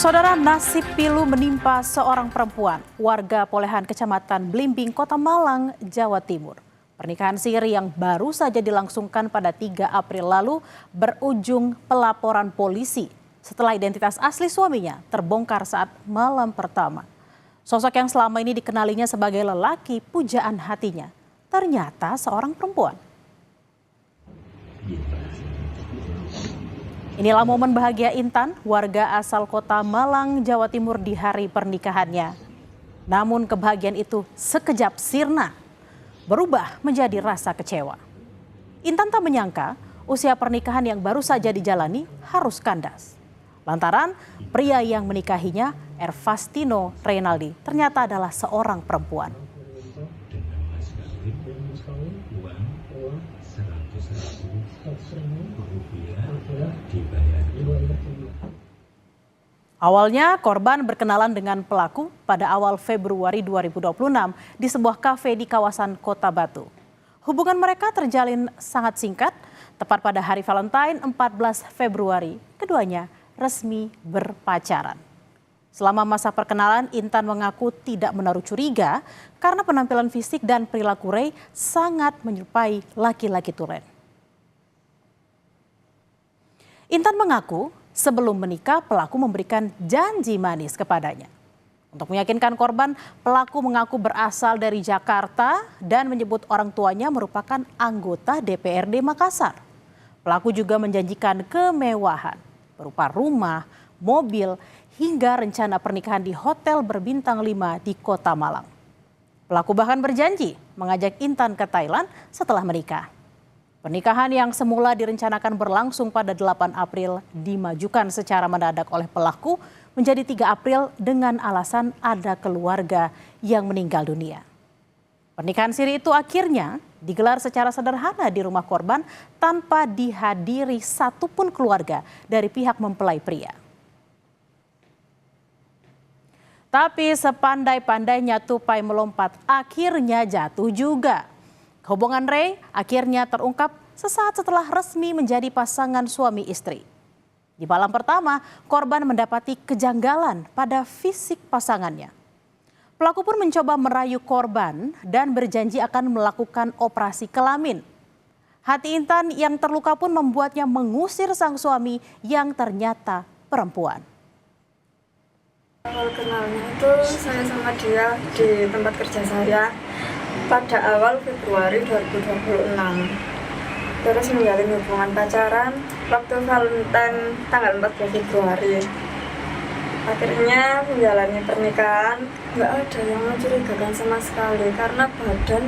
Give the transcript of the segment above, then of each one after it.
Saudara, nasib pilu menimpa seorang perempuan, warga Polehan, Kecamatan Blimbing, Kota Malang, Jawa Timur. Pernikahan siri yang baru saja dilangsungkan pada 3 April lalu berujung pelaporan polisi setelah identitas asli suaminya terbongkar saat malam pertama. Sosok yang selama ini dikenalinya sebagai lelaki pujaan hatinya, ternyata seorang perempuan. Inilah momen bahagia Intan, warga asal Kota Malang, Jawa Timur di hari pernikahannya. Namun kebahagiaan itu sekejap sirna, berubah menjadi rasa kecewa. Intan tak menyangka usia pernikahan yang baru saja dijalani harus kandas. Lantaran pria yang menikahinya, Ervastino Reynaldi, ternyata adalah seorang perempuan. Awalnya korban berkenalan dengan pelaku pada awal Februari 2026 di sebuah kafe di kawasan Kota Batu. Hubungan mereka terjalin sangat singkat, tepat pada hari Valentine 14 Februari, keduanya resmi berpacaran. Selama masa perkenalan, Intan mengaku tidak menaruh curiga karena penampilan fisik dan perilaku Rey sangat menyerupai laki-laki Tulen. Intan mengaku sebelum menikah pelaku memberikan janji manis kepadanya. Untuk meyakinkan korban, pelaku mengaku berasal dari Jakarta dan menyebut orang tuanya merupakan anggota DPRD Makassar. Pelaku juga menjanjikan kemewahan berupa rumah, mobil, hingga rencana pernikahan di hotel berbintang 5 di Kota Malang. Pelaku bahkan berjanji mengajak Intan ke Thailand setelah menikah. Pernikahan yang semula direncanakan berlangsung pada 8 April dimajukan secara mendadak oleh pelaku menjadi 3 April dengan alasan ada keluarga yang meninggal dunia. Pernikahan siri itu akhirnya digelar secara sederhana di rumah korban tanpa dihadiri satupun keluarga dari pihak mempelai pria. Tapi sepandai-pandainya tupai melompat, akhirnya jatuh juga. Hubungan Rey akhirnya terungkap sesaat setelah resmi menjadi pasangan suami istri. Di malam pertama, korban mendapati kejanggalan pada fisik pasangannya. Pelaku pun mencoba merayu korban dan berjanji akan melakukan operasi kelamin. Hati Intan yang terluka pun membuatnya mengusir sang suami yang ternyata perempuan. Awal kenalnya itu saya sama dia di tempat kerja saya pada awal Februari 2026. Terus menjalin hubungan pacaran waktu Valentine tanggal 14 Februari. Akhirnya menjalani pernikahan, nggak ada yang mencurigakan sama sekali karena badan,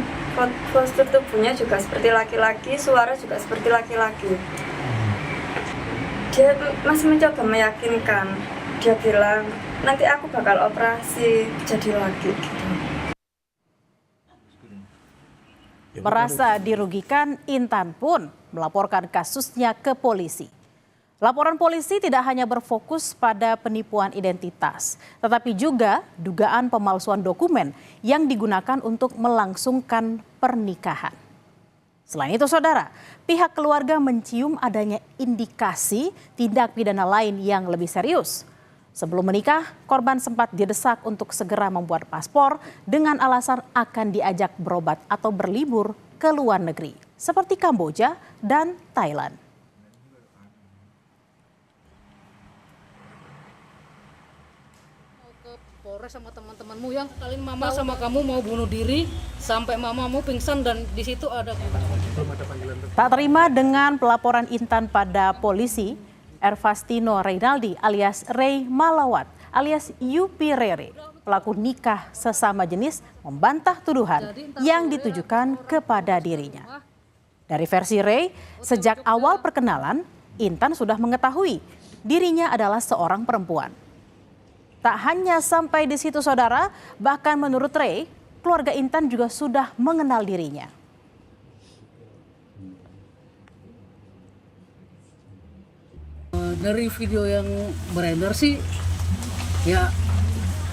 postur tubuhnya juga seperti laki-laki, suara juga seperti laki-laki. Dia masih mencoba meyakinkan, dia bilang nanti aku bakal operasi jadi laki gitu. Merasa dirugikan, Intan pun melaporkan kasusnya ke polisi. Laporan polisi tidak hanya berfokus pada penipuan identitas, tetapi juga dugaan pemalsuan dokumen yang digunakan untuk melangsungkan pernikahan. Selain itu, saudara, pihak keluarga mencium adanya indikasi tindak pidana lain yang lebih serius. Sebelum menikah, korban sempat didesak untuk segera membuat paspor dengan alasan akan diajak berobat atau berlibur ke luar negeri, seperti Kamboja dan Thailand. Ke Polres sama teman-temanmu yang kalian mama sama kamu mau bunuh diri sampai mamamu pingsan dan di situ ada. Tak terima dengan pelaporan Intan pada polisi, Ervastino Reynaldi alias Rey Malawat alias Yupi Rere, pelaku nikah sesama jenis, membantah tuduhan yang ditujukan kepada dirinya. Dari versi Rey, sejak awal perkenalan, Intan sudah mengetahui dirinya adalah seorang perempuan. Tak hanya sampai di situ, saudara, bahkan menurut Rey, keluarga Intan juga sudah mengenal dirinya. Dari video yang beredar sih ya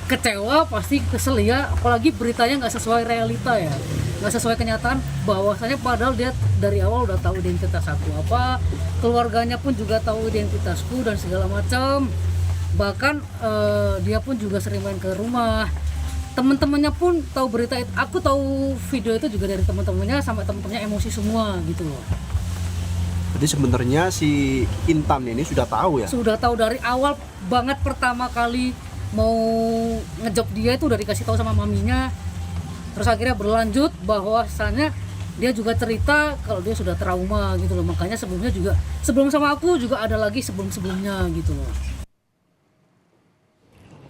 kecewa, pasti kesel ya, apalagi beritanya nggak sesuai realita ya, nggak sesuai kenyataan, bahwasanya padahal dia dari awal udah tahu identitas aku apa, keluarganya pun juga tahu identitasku dan segala macam. Bahkan dia pun juga sering main ke rumah. Teman-temannya pun tahu berita itu. Aku tahu video itu juga dari teman-temannya, sampai teman-temannya emosi semua gitu loh. Jadi sebenarnya si Intan ini sudah tahu ya? Sudah tahu dari awal banget, pertama kali mau ngejob dia itu udah dikasih tahu sama maminya. Terus akhirnya berlanjut bahwasannya dia juga cerita kalau dia sudah trauma gitu loh. Makanya sebelumnya juga, sebelum sama aku juga ada lagi sebelum-sebelumnya gitu loh.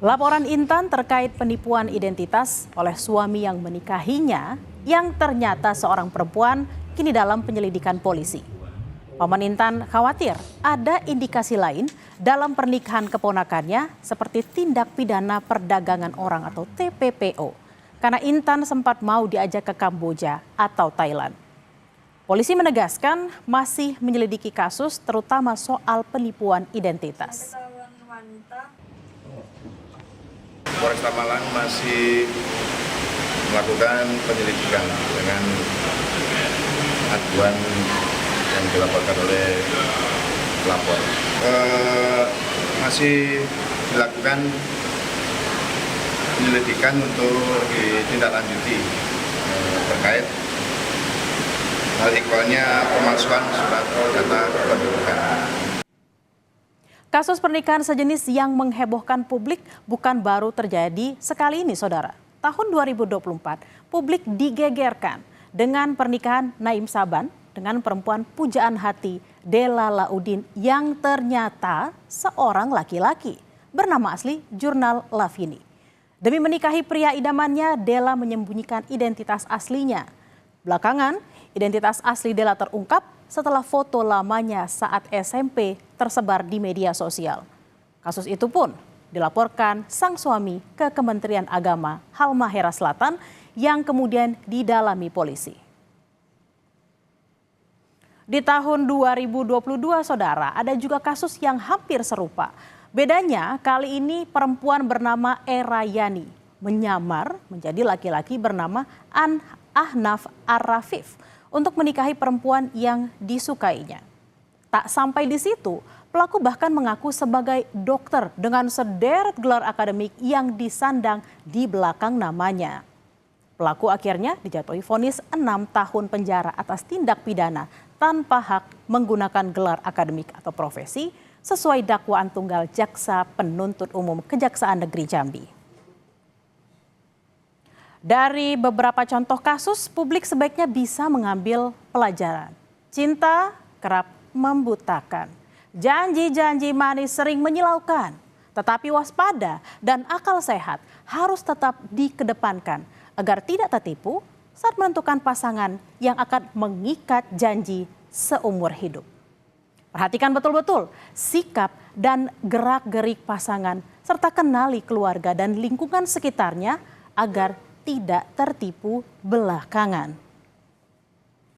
Laporan Intan terkait penipuan identitas oleh suami yang menikahinya yang ternyata seorang perempuan kini dalam penyelidikan polisi. Paman Intan khawatir ada indikasi lain dalam pernikahan keponakannya seperti tindak pidana perdagangan orang atau TPPO. Karena Intan sempat mau diajak ke Kamboja atau Thailand. Polisi menegaskan masih menyelidiki kasus terutama soal penipuan identitas. Polresta Malang masih melakukan penyelidikan dengan aduan yang dilaporkan oleh pelapor. Masih dilakukan penyelidikan untuk ditindaklanjuti terkait hal ikhwalnya pemalsuan surat data kependudukan. Kasus pernikahan sejenis yang menghebohkan publik bukan baru terjadi sekali ini, saudara. Tahun 2024, publik digegerkan dengan pernikahan Naim Saban dengan perempuan pujaan hati Della Laudin yang ternyata seorang laki-laki bernama asli Jurnal Lavini. Demi menikahi pria idamannya, Della menyembunyikan identitas aslinya. Belakangan, identitas asli Della terungkap setelah foto lamanya saat SMP tersebar di media sosial. Kasus itu pun dilaporkan sang suami ke Kementerian Agama Halmahera Selatan yang kemudian didalami polisi. Di tahun 2022, saudara, ada juga kasus yang hampir serupa. Bedanya kali ini perempuan bernama Erayani menyamar menjadi laki-laki bernama Ahnaf Arrafif untuk menikahi perempuan yang disukainya. Tak sampai di situ, pelaku bahkan mengaku sebagai dokter dengan sederet gelar akademik yang disandang di belakang namanya. Pelaku akhirnya dijatuhi vonis 6 tahun penjara atas tindak pidana tanpa hak menggunakan gelar akademik atau profesi sesuai dakwaan tunggal Jaksa Penuntut Umum Kejaksaan Negeri Jambi. Dari beberapa contoh kasus, publik sebaiknya bisa mengambil pelajaran. Cinta kerap membutakan. Janji-janji manis sering menyilaukan. Tetapi waspada dan akal sehat harus tetap dikedepankan agar tidak tertipu saat menentukan pasangan yang akan mengikat janji seumur hidup. Perhatikan betul-betul sikap dan gerak-gerik pasangan serta kenali keluarga dan lingkungan sekitarnya agar tidak tertipu belakangan.